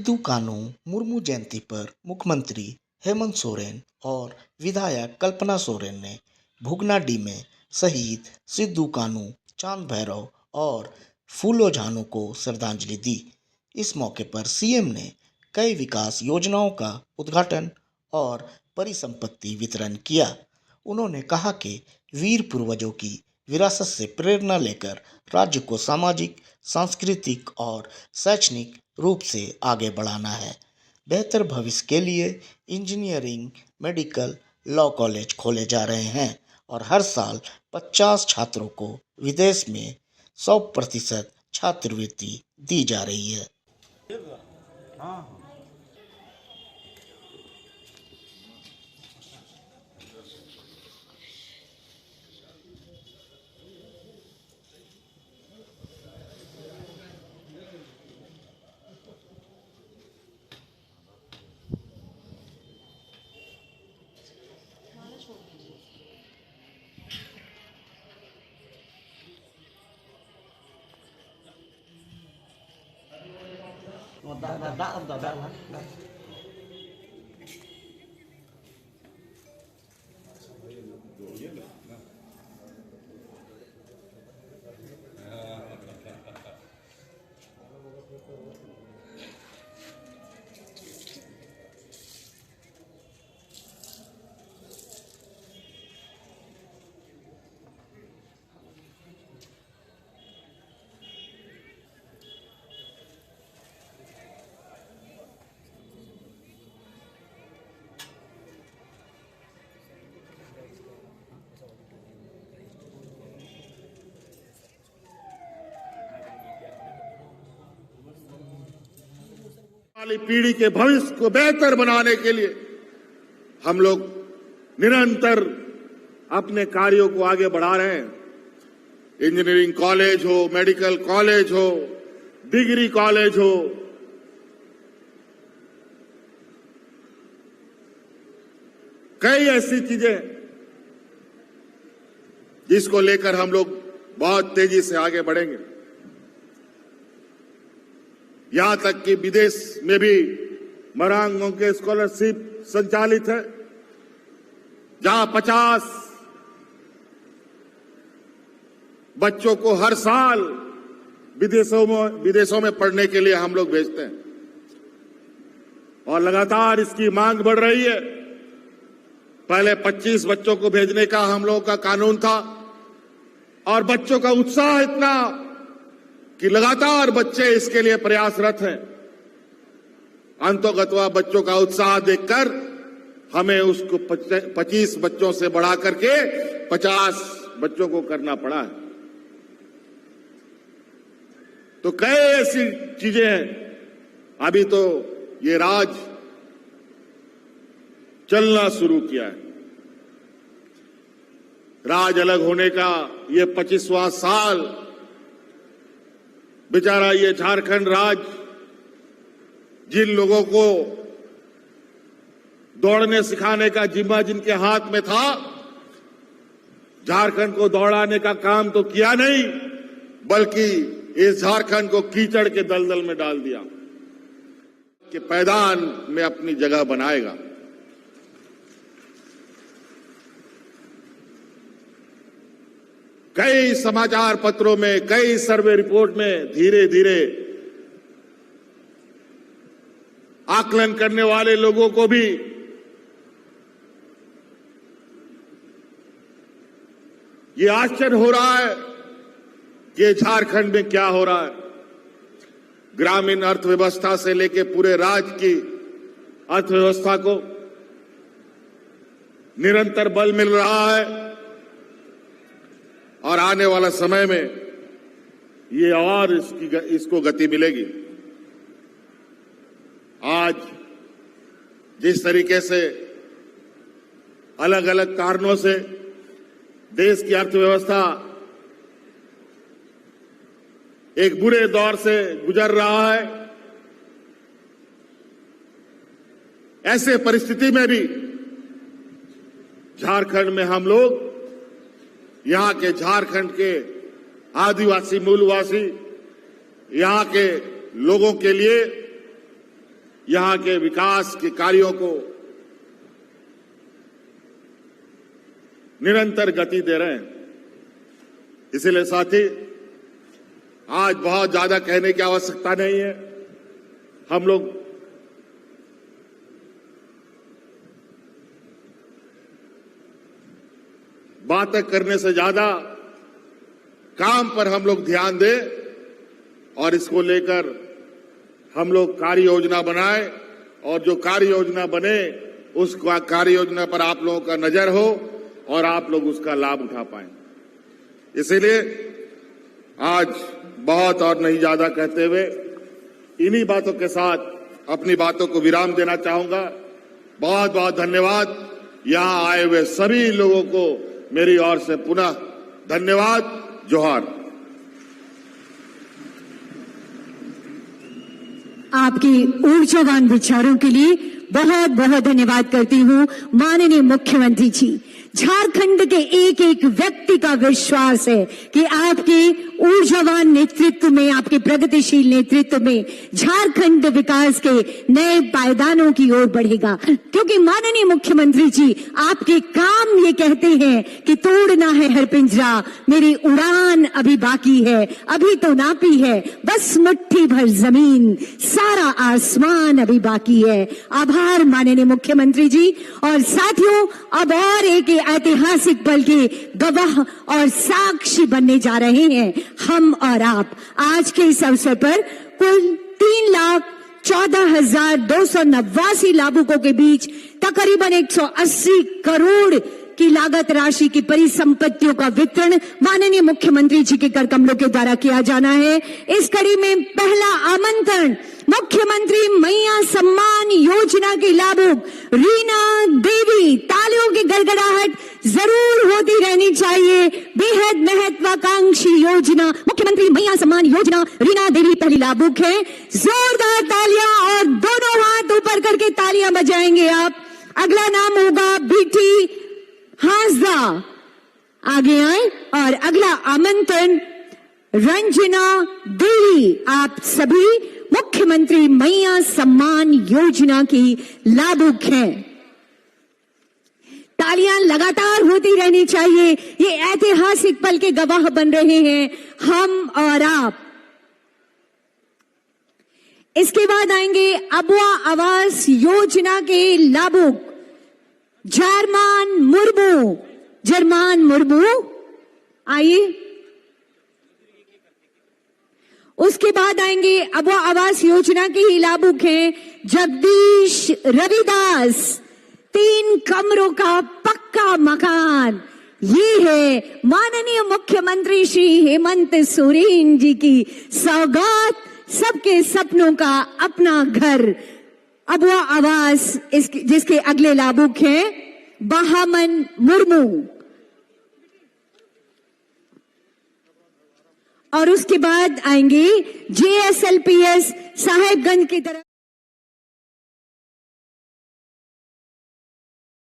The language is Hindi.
सिद्धू कान्हू मुर्मू जयंती पर मुख्यमंत्री हेमंत सोरेन और विधायक कल्पना सोरेन ने भुगनाडीह में शहीद सिद्धू कान्हू, चांद भैरव और फूलो झानो को श्रद्धांजलि दी। इस मौके पर सीएम ने कई विकास योजनाओं का उद्घाटन और परिसंपत्ति वितरण किया। उन्होंने कहा कि वीर पूर्वजों की विरासत से प्रेरणा लेकर राज्य को सामाजिक, सांस्कृतिक और शैक्षणिक रूप से आगे बढ़ाना है। बेहतर भविष्य के लिए इंजीनियरिंग, मेडिकल, लॉ कॉलेज खोले जा रहे हैं और हर साल 50 छात्रों को विदेश में 100% छात्रवृत्ति दी जा रही है। वाली पीढ़ी के भविष्य को बेहतर बनाने के लिए हम लोग निरंतर अपने कार्यों को आगे बढ़ा रहे हैं। इंजीनियरिंग कॉलेज हो, मेडिकल कॉलेज हो, डिग्री कॉलेज हो, कई ऐसी चीजें जिसको लेकर हम लोग बहुत तेजी से आगे बढ़ेंगे। यहां तक कि विदेश में भी मरांगों के स्कॉलरशिप संचालित है, जहां 50 बच्चों को हर साल विदेशों में पढ़ने के लिए हम लोग भेजते हैं और लगातार इसकी मांग बढ़ रही है। पहले 25 बच्चों को भेजने का हम लोगों का कानून था और बच्चों का उत्साह इतना कि लगातार बच्चे इसके लिए प्रयासरत हैं। अंतोगत्वा बच्चों का उत्साह देखकर हमें उसको 25 बच्चों से बढ़ा करके 50 बच्चों को करना पड़ा है। तो कई ऐसी चीजें हैं। अभी तो ये राज चलना शुरू किया है। राज अलग होने का ये 25वां साल बेचारा ये झारखंड राज्य जिन लोगों को दौड़ने सिखाने का जिम्मा जिनके हाथ में था, झारखंड को दौड़ाने का काम तो किया नहीं, बल्कि इस झारखंड को कीचड़ के दलदल में डाल दिया कि पैदान में अपनी जगह बनाएगा। कई समाचार पत्रों में, कई सर्वे रिपोर्ट में धीरे धीरे आकलन करने वाले लोगों को भी ये आश्चर्य हो रहा है कि झारखंड में क्या हो रहा है। ग्रामीण अर्थव्यवस्था से लेकर पूरे राज्य की अर्थव्यवस्था को निरंतर बल मिल रहा है और आने वाला समय में ये और इसको गति मिलेगी। आज जिस तरीके से अलग अलग कारणों से देश की अर्थव्यवस्था एक बुरे दौर से गुजर रहा है, ऐसे परिस्थिति में भी झारखंड में हम लोग यहां के झारखंड के आदिवासी मूलवासी, यहां के लोगों के लिए यहां के विकास के कार्यों को निरंतर गति दे रहे हैं। इसीलिए साथी, आज बहुत ज्यादा कहने की आवश्यकता नहीं है। हम लोग बातें करने से ज्यादा काम पर हम लोग ध्यान दें और इसको लेकर हम लोग कार्य योजना बनाए और जो कार्य योजना बने उस कार्य योजना पर आप लोगों का नजर हो और आप लोग उसका लाभ उठा पाएं। इसीलिए आज बहुत और नहीं ज्यादा कहते हुए इन्हीं बातों के साथ अपनी बातों को विराम देना चाहूंगा। बहुत बहुत धन्यवाद। यहां आए हुए सभी लोगों को मेरी ओर से पुनः धन्यवाद। जोहार। आपकी ऊर्जावान विचारों के लिए बहुत बहुत धन्यवाद करती हूँ माननीय मुख्यमंत्री जी। झारखंड के एक एक व्यक्ति का विश्वास है कि आपके ऊर्जावान नेतृत्व में, आपके प्रगतिशील नेतृत्व में झारखंड विकास के नए पायदानों की ओर बढ़ेगा। क्योंकि माननीय मुख्यमंत्री जी, आपके काम ये कहते हैं कि तोड़ना है हर पिंजरा, मेरी उड़ान अभी बाकी है, अभी तो नापी है, बस मुट्ठी भर जमीन, सारा आसमान अभी बाकी है। आभार माननीय मुख्यमंत्री जी। और साथियों, अब और एक ऐतिहासिक पल के गवाह और साक्षी बनने जा रहे हैं हम और आप। आज के इस अवसर पर कुल 3,14,289 लाभुकों के बीच तकरीबन 180 करोड़ की लागत राशि की परिसंपत्तियों का वितरण माननीय मुख्यमंत्री जी के कर कमलों के द्वारा किया जाना है। इस कड़ी में पहला आमंत्रण मुख्यमंत्री मैया सम्मान योजना की लाभुक रीना देवी। तालियों की गड़गड़ाहट जरूर होती रहनी चाहिए। बेहद महत्वाकांक्षी योजना मुख्यमंत्री मैया सम्मान योजना, रीना देवी पहली लाभुक है। जोरदार तालियां और दोनों हाथ ऊपर करके तालियां बजाएंगे आप। अगला नाम होगा बीटी हांसदा, आगे आए। और अगला आमंत्रण रंजना देवी। आप सभी मुख्यमंत्री मैया सम्मान योजना की लाभुक हैं। तालियां लगातार होती रहनी चाहिए। ये ऐतिहासिक पल के गवाह बन रहे हैं हम और आप। इसके बाद आएंगे अबुआ आवास योजना के लाभुक जरमान मुर्मू आइए। उसके बाद आएंगे अबुआ आवास योजना के ही लाभुक हैं जगदीश रविदास। 3 कमरों का पक्का मकान। ये है माननीय मुख्यमंत्री श्री हेमंत सोरेन जी की सौगात, सबके सपनों का अपना घर अबुआ आवास। जिसके अगले लाभुक हैं बहामन मुर्मू। और उसके बाद आएंगे JSLPS साहेबगंज की तरफ